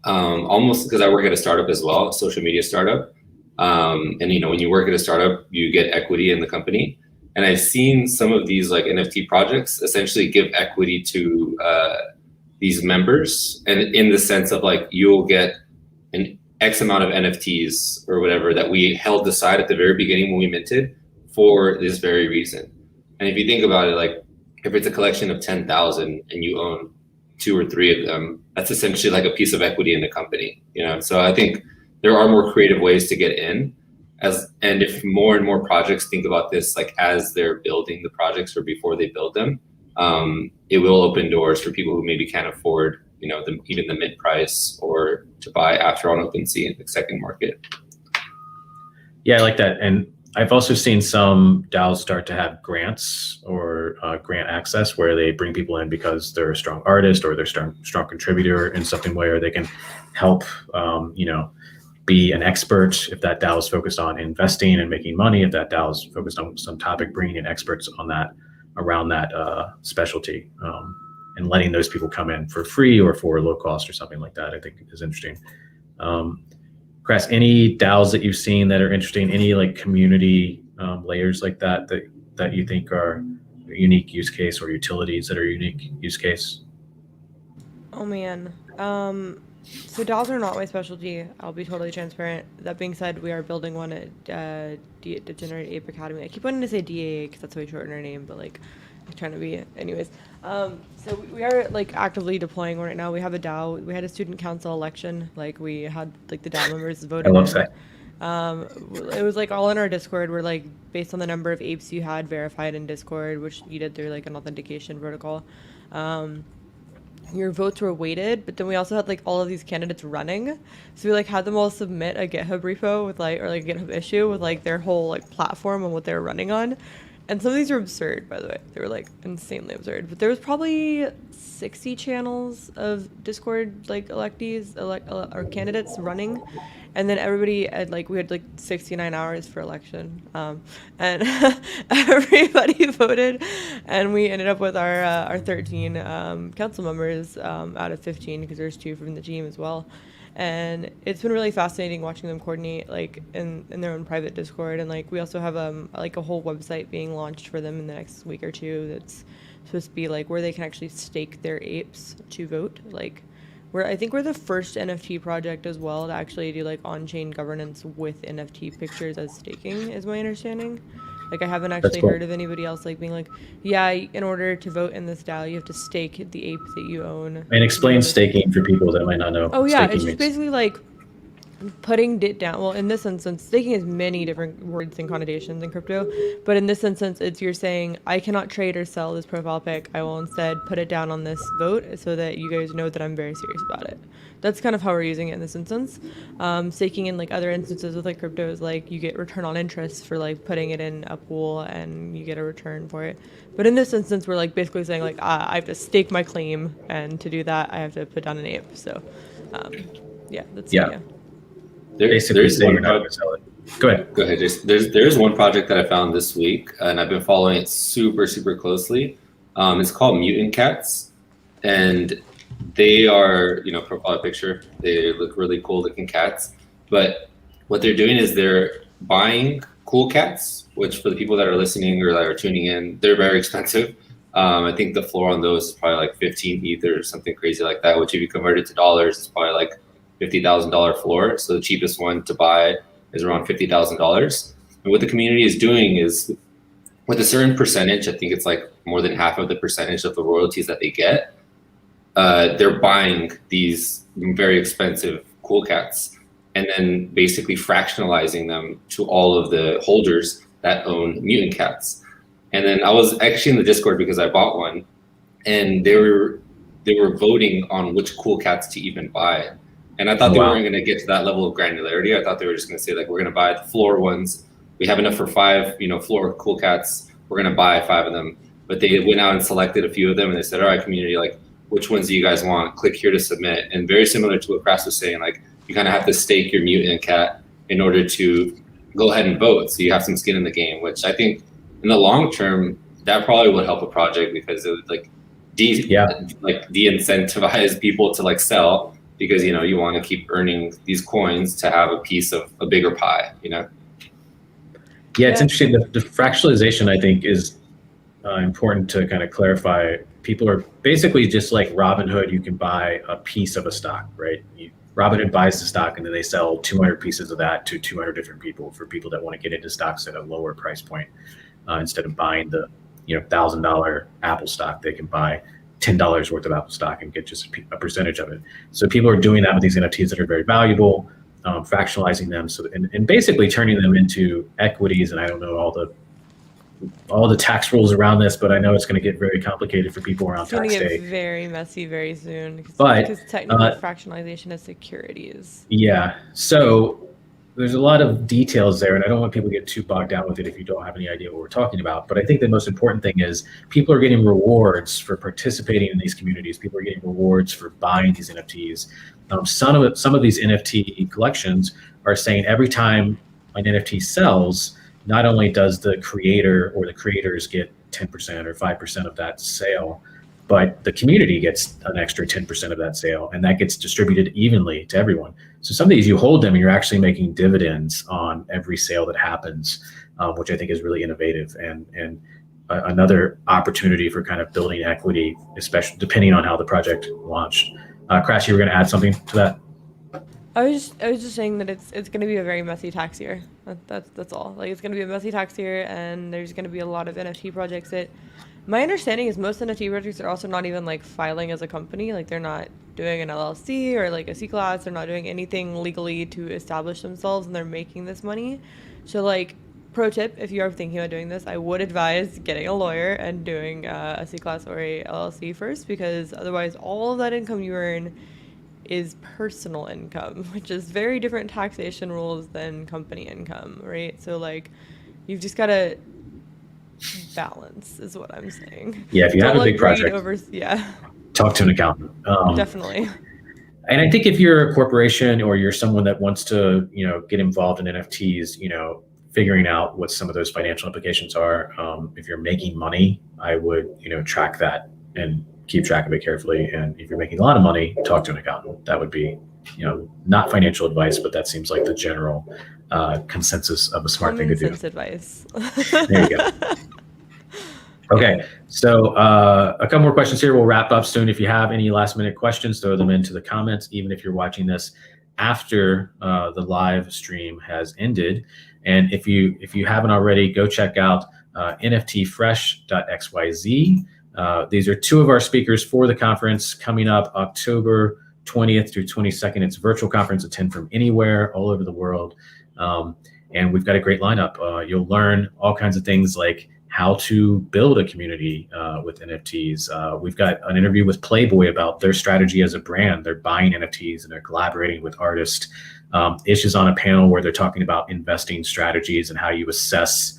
almost, because I work at a startup as well, a social media startup. And when you work at a startup, you get equity in the company. And I've seen some of these like NFT projects essentially give equity to these members, and in the sense of like you'll get an X amount of NFTs or whatever that we held aside at the very beginning when we minted for this very reason. And if you think about it, like if it's a collection of 10,000 and you own 2 or 3 of them, that's essentially like a piece of equity in the company, So I think there are more creative ways to get in, and if more and more projects think about this, like as they're building the projects or before they build them, it will open doors for people who maybe can't afford, even the mid price or to buy after on OpenSea in the second market. Yeah, I like that. And I've also seen some DAOs start to have grants or grant access where they bring people in because they're a strong artist or they're strong contributor in something where they can help, be an expert if that DAO is focused on investing and making money, if that DAO is focused on some topic, bringing in experts on that, around that specialty, and letting those people come in for free or for low cost or something like that, I think is interesting. Chris, any DAOs that you've seen that are interesting, any like community layers like that you think are a unique use case, or utilities that are unique use case? Oh man. So DAOs are not my specialty. I'll be totally transparent. That being said, we are building one at Degenerate Ape Academy. I keep wanting to say DAA because that's how we shorten our name, but like I'm trying to be anyways. So we are like actively deploying one right now. We have a DAO. We had a student council election. Like we had like the DAO members voted. I love that. It was like all in our Discord. We're like based on the number of apes you had verified in Discord, which you did through like an authentication protocol. Your votes were weighted, but then we also had like all of these candidates running. So we like had them all submit a GitHub repo with like, or like a GitHub issue with like their whole like platform and what they were running on. And some of these were absurd, by the way. They were like insanely absurd. But there was probably 60 channels of Discord like electees or candidates running. And then everybody had like, we had like 69 hours for election. And everybody voted. And we ended up with our 13 council members out of 15, because there's 2 from the team as well. And it's been really fascinating watching them coordinate like in their own private Discord. And like we also have like a whole website being launched for them in the next week or 2 that's supposed to be like where they can actually stake their apes to vote. Like I think we're the first NFT project as well to actually do like on-chain governance with NFT pictures as staking, is my understanding. Like I haven't actually heard of anybody else like being like, yeah, in order to vote in this DAO, you have to stake the ape that you own. And explain staking for people that might not know. Oh yeah, it's just basically like putting it down. Well, in this instance, staking has many different words and connotations in crypto, but in this instance, it's you're saying I cannot trade or sell this profile pic. I will instead put it down on this vote so that you guys know that I'm very serious about it. That's kind of how we're using it in this instance. Staking in like other instances with like crypto is like you get return on interest for like putting it in a pool and you get a return for it. But in this instance, we're like basically saying like I have to stake my claim, and to do that, I have to put down an ape. So, yeah, that's Yeah. yeah. There's saying one you're not gonna sell it. Go ahead. Go ahead, Jason. There's one project that I found this week, and I've been following it super closely. It's called Mutant Cats, and they are, profile picture. They look really cool looking cats, but what they're doing is they're buying cool cats, which for the people that are listening or that are tuning in, they're very expensive. I think the floor on those is probably like 15 Ether or something crazy like that, which if you convert it to dollars, it's probably like $50,000 floor. So the cheapest one to buy is around $50,000. And what the community is doing is with a certain percentage, I think it's like more than half of the percentage of the royalties that they get, they're buying these very expensive cool cats and then basically fractionalizing them to all of the holders that own mutant cats. And then I was actually in the Discord because I bought one, and they were voting on which cool cats to even buy. And I thought they weren't going to get to that level of granularity. I thought they were just going to say like, we're going to buy the floor ones. We have enough for 5, floor cool cats. We're going to buy 5 of them. But they went out and selected a few of them, and they said, all right, community, like, which ones do you guys want? Click here to submit. And very similar to what Crass was saying, like, you kind of have to stake your mutant cat in order to go ahead and vote. So you have some skin in the game, which I think in the long term, that probably would help a project because it would like de-incentivize people to like sell, because you want to keep earning these coins to have a piece of a bigger pie. Yeah, it's interesting. The fractionalization, I think, is important to kind of clarify. People are basically just like Robinhood. You can buy a piece of a stock, right? Robinhood buys the stock, and then they sell 200 pieces of that to 200 different people for people that want to get into stocks at a lower price point. Instead of buying the $1,000 Apple stock, they can buy $10 worth of Apple stock and get just a percentage of it. So people are doing that with these NFTs that are very valuable, fractionalizing them, and basically turning them into equities. And I don't know all the tax rules around this, but I know it's going to get very complicated for people around tax day. It's going to get very messy very soon, because technically fractionalization is securities. Yeah, so there's a lot of details there, and I don't want people to get too bogged down with it if you don't have any idea what we're talking about. But I think the most important thing is people are getting rewards for participating in these communities. People are getting rewards for buying these NFTs. Some of these NFT collections are saying every time an NFT sells, not only does the creator or the creators get 10% or 5% of that sale, but the community gets an extra 10% of that sale, and that gets distributed evenly to everyone. So some of these, you hold them and you're actually making dividends on every sale that happens, which I think is really innovative and another opportunity for kind of building equity, especially depending on how the project launched. Crash, you were going to add something to that? I was just saying that it's going to be a very messy tax year. That's all. Like, it's going to be a messy tax year, and there's going to be a lot of NFT projects that. My understanding is most NFT projects are also not even like filing as a company. Like, they're not doing an LLC or like a C-class. They're not doing anything legally to establish themselves, and they're making this money. So, like, pro tip, if you are thinking about doing this, I would advise getting a lawyer and doing a C-class or a LLC first, because otherwise all of that income you earn is personal income, which is very different taxation rules than company income, right? So, like, you've just got to balance is what I'm saying. Yeah, if you have a big project, talk to an accountant. Definitely. And I think if you're a corporation or you're someone that wants to, get involved in NFTs, figuring out what some of those financial implications are. If you're making money, I would, track that and keep track of it carefully. And if you're making a lot of money, talk to an accountant. That would be, not financial advice, but that seems like the general consensus of a smart thing to do. Advice. There you go. Okay, so a couple more questions here. We'll wrap up soon. If you have any last minute questions, throw them into the comments, even if you're watching this after the live stream has ended. And if you haven't already, go check out NFTfresh.xyz. These are 2 of our speakers for the conference coming up October 20th through 22nd. It's a virtual conference, attend from anywhere, all over the world. And we've got a great lineup. You'll learn all kinds of things like how to build a community with NFTs. We've got an interview with Playboy about their strategy as a brand. They're buying NFTs and they're collaborating with artists. Ish is on a panel where they're talking about investing strategies and how you assess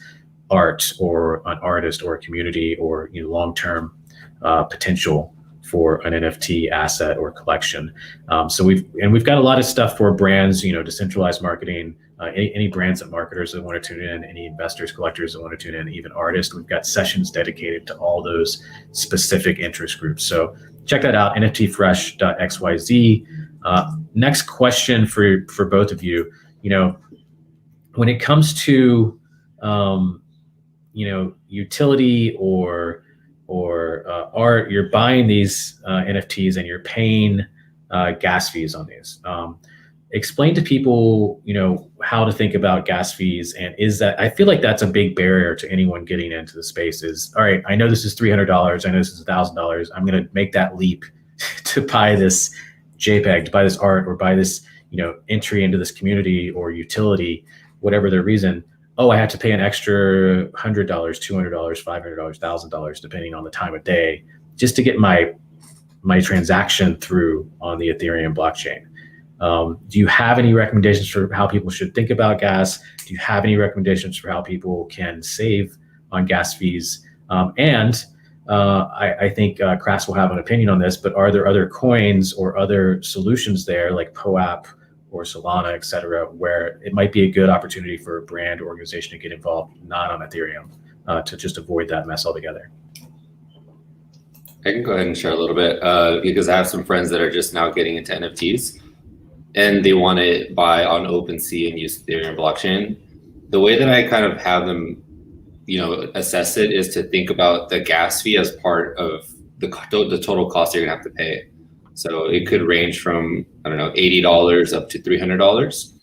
art or an artist or a community or long-term potential for an NFT asset or collection. So we've got a lot of stuff for brands, decentralized marketing, any brands and marketers that want to tune in, any investors, collectors that want to tune in, even artists. We've got sessions dedicated to all those specific interest groups. So check that out, nftfresh.xyz. Next question for both of you. When it comes to utility or art, you're buying these NFTs and you're paying gas fees on these. Explain to people, how to think about gas fees, and I feel like that's a big barrier to anyone getting into the space. Is, all right, I know this is $300, I know this is $1,000. I'm going to make that leap to buy this JPEG, to buy this art, or buy this, entry into this community or utility, whatever their reason. Oh, I have to pay an extra $100, $200, $500, $1,000, depending on the time of day, just to get my transaction through on the Ethereum blockchain. Do you have any recommendations for how people should think about gas? Do you have any recommendations for how people can save on gas fees? I think Crass will have an opinion on this, but are there other coins or other solutions there like POAP or Solana, et cetera, where it might be a good opportunity for a brand or organization to get involved, not on Ethereum, to just avoid that mess altogether? I can go ahead and share a little bit because I have some friends that are just now getting into NFTs and they want to buy on OpenSea and use Ethereum blockchain. The way that I kind of have them, assess it is to think about the gas fee as part of the total cost you're gonna have to pay. So it could range from, $80 up to $300,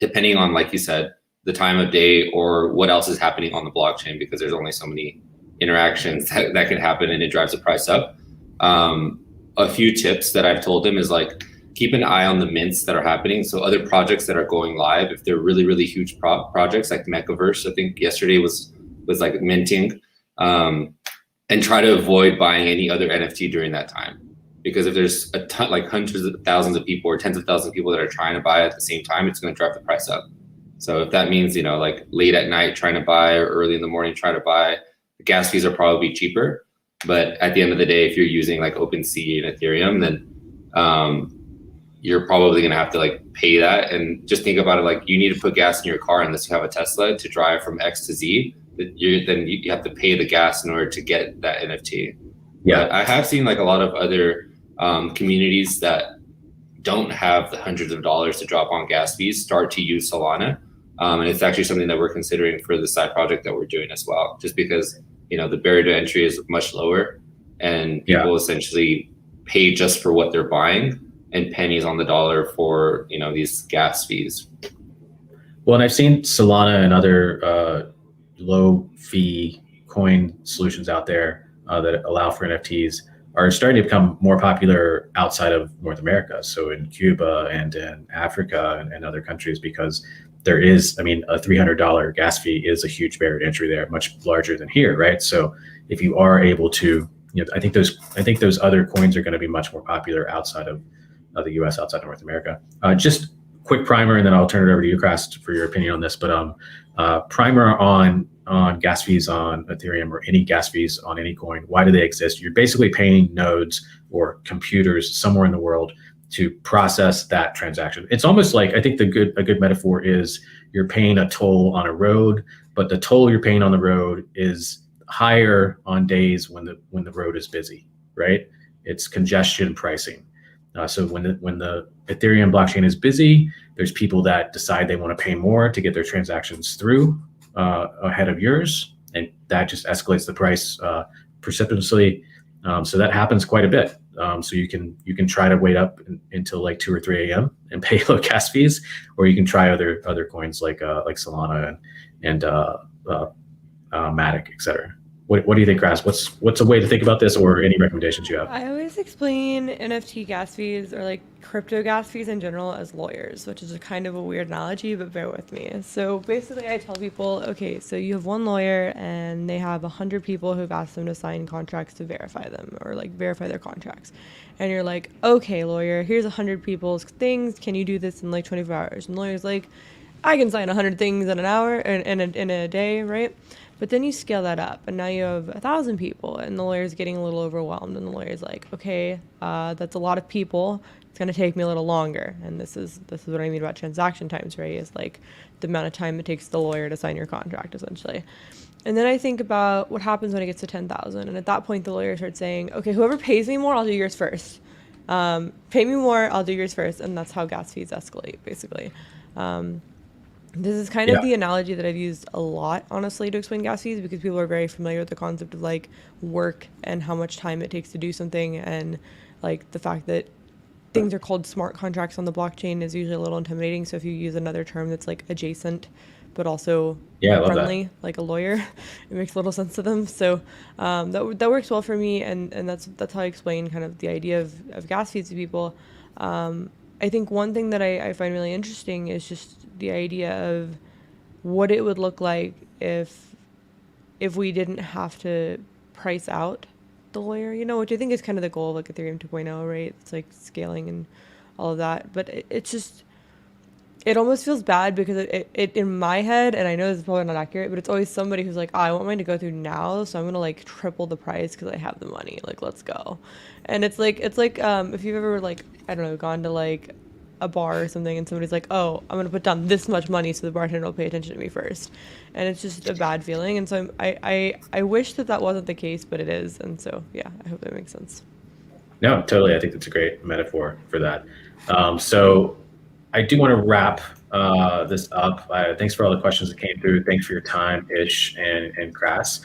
depending on, like you said, the time of day or what else is happening on the blockchain, because there's only so many interactions that can happen and it drives the price up. A few tips that I've told them is like, keep an eye on the mints that are happening. So other projects that are going live, if they're really, really huge projects like Mechaverse, I think yesterday was like minting, and try to avoid buying any other NFT during that time. Because if there's a ton, like hundreds of thousands of people or tens of thousands of people that are trying to buy at the same time, it's going to drive the price up. So if that means, like late at night trying to buy or early in the morning trying to buy, the gas fees are probably cheaper. But at the end of the day, if you're using like OpenSea and Ethereum, then you're probably going to have to like pay that. And just think about it, like you need to put gas in your car unless you have a Tesla to drive from X to Z. Then you have to pay the gas in order to get that NFT. Yeah, but I have seen like a lot of other communities that don't have the hundreds of dollars to drop on gas fees start to use Solana. And it's actually something that we're considering for the side project that we're doing as well, just because, the barrier to entry is much lower and people essentially pay just for what they're buying and pennies on the dollar for, these gas fees. Well, and I've seen Solana and other low fee coin solutions out there that allow for NFTs are starting to become more popular outside of North America. So in Cuba and in Africa and other countries, because there is, a $300 gas fee is a huge barrier to entry there, much larger than here, right? So if you are able to, I think those other coins are going to be much more popular outside of the US, outside of North America. Just quick primer, and then I'll turn it over to you, Krast, for your opinion on this. But primer on gas fees on Ethereum or any gas fees on any coin. Why do they exist? You're basically paying nodes or computers somewhere in the world to process that transaction. It's almost like, I think a good metaphor is you're paying a toll on a road, but the toll you're paying on the road is higher on days when the road is busy, right? It's congestion pricing. So when the Ethereum blockchain is busy, there's people that decide they want to pay more to get their transactions through ahead of yours, and that just escalates the price precipitously. So that happens quite a bit. So you can try to wait up until like 2 or 3 a.m. and pay low gas fees, or you can try other coins like Solana and Matic, etc. What do you think, Grass? What's a way to think about this, or any recommendations you have? I always explain NFT gas fees or like crypto gas fees in general as lawyers, which is a kind of a weird analogy, but bear with me. So basically, I tell people, okay, so you have one lawyer and they have 100 people who've asked them to sign contracts to verify them or like verify their contracts. And you're like, okay, lawyer, here's 100 people's things. Can you do this in like 24 hours? And the lawyer's like, I can sign 100 things in an hour in a day, right? But then you scale that up, and now you have 1,000 people, and the lawyer's getting a little overwhelmed, and the lawyer's like, okay, that's a lot of people. It's going to take me a little longer, and this is what I mean about transaction times, right? Is like the amount of time it takes the lawyer to sign your contract, essentially. And then I think about what happens when it gets to 10,000, and at that point the lawyer starts saying, okay, whoever pays me more, I'll do yours first. Pay me more, I'll do yours first, and that's how gas fees escalate, basically. This is kind of the analogy that I've used a lot, honestly, to explain gas fees, because people are very familiar with the concept of like work and how much time it takes to do something, and like the fact that things are called smart contracts on the blockchain is usually a little intimidating. So if you use another term that's like adjacent but also friendly, like a lawyer, it makes a little sense to them. So that works well for me, and that's how I explain kind of the idea of gas fees to people. I think one thing that I find really interesting is just the idea of what it would look like if we didn't have to price out the lawyer, which I think is kind of the goal of like Ethereum 2.0, right? It's like scaling and all of that. But it's just, it almost feels bad because it in my head, and I know this is probably not accurate, but it's always somebody who's like, oh, I want mine to go through now, so I'm gonna like triple the price because I have the money. Like, let's go. And it's like if you've ever like, I don't know, gone to like a bar or something, and somebody's like, oh, I'm gonna put down this much money so the bartender will pay attention to me first, and it's just a bad feeling. And so I wish that wasn't the case, but it is. And so yeah, I hope that makes sense. No, totally. I think that's a great metaphor for that. So I do want to wrap this up. Thanks for all the questions that came through. Thanks for your time, Ish and Grass.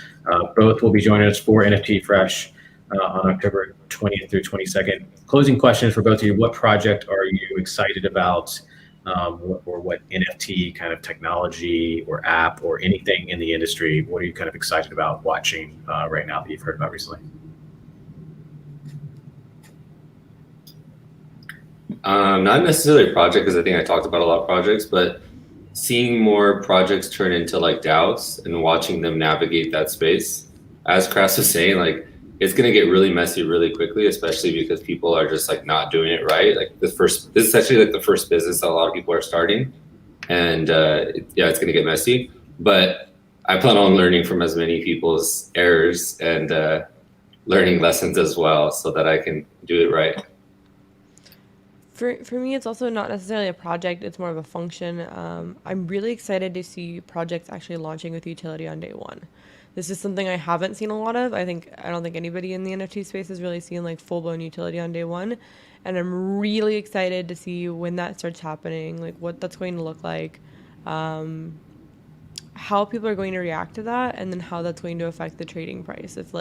Both will be joining us for NFT Fresh on October 20th through 22nd. Closing questions for both of you. What project are you excited about, or what NFT kind of technology or app or anything in the industry? What are you kind of excited about watching right now that you've heard about recently? Not necessarily a project, because I think I talked about a lot of projects, but seeing more projects turn into like DAOs and watching them navigate that space. As Kras was saying, like it's gonna get really messy really quickly, especially because people are just like not doing it right. Like this is actually like the first business that a lot of people are starting, and it's gonna get messy. But I plan on learning from as many people's errors and learning lessons as well, so that I can do it right. For me, it's also not necessarily a project, it's more of a function. I'm really excited to see projects actually launching with utility on day one. This is something I haven't seen a lot of. I don't think anybody in the NFT space has really seen like full-blown utility on day one. And I'm really excited to see when that starts happening, like what that's going to look like, how people are going to react to that, and then how that's going to affect the trading price. If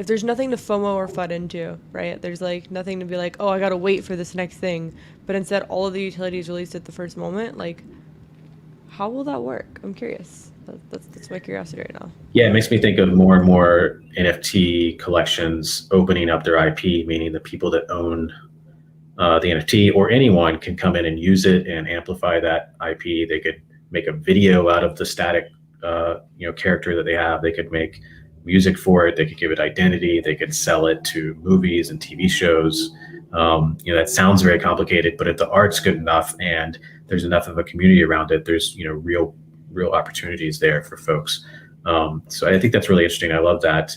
there's nothing to FOMO or FUD into, right? There's like nothing to be like, oh, I gotta wait for this next thing. But instead, all of the utilities released at the first moment. Like, how will that work? I'm curious. That's my curiosity right now. Yeah, it makes me think of more and more NFT collections opening up their IP, meaning the people that own the NFT or anyone can come in and use it and amplify that IP. They could make a video out of the static character that they have. They could make music for it. They could give it identity. They could sell it to movies and TV shows. That sounds very complicated, but if the art's good enough and there's enough of a community around it, there's real opportunities there for folks. So I think that's really interesting. I love that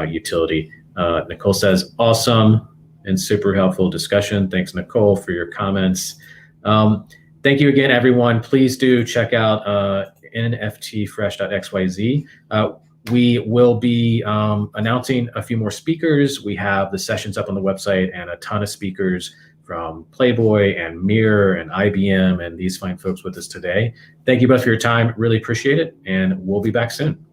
utility. Nicole says, awesome and super helpful discussion. Thanks, Nicole, for your comments. Thank you again, everyone. Please do check out nftfresh.xyz. We will be announcing a few more speakers. We have the sessions up on the website and a ton of speakers from Playboy and Mirror and IBM and these fine folks with us today. Thank you both for your time. Really appreciate it. And we'll be back soon.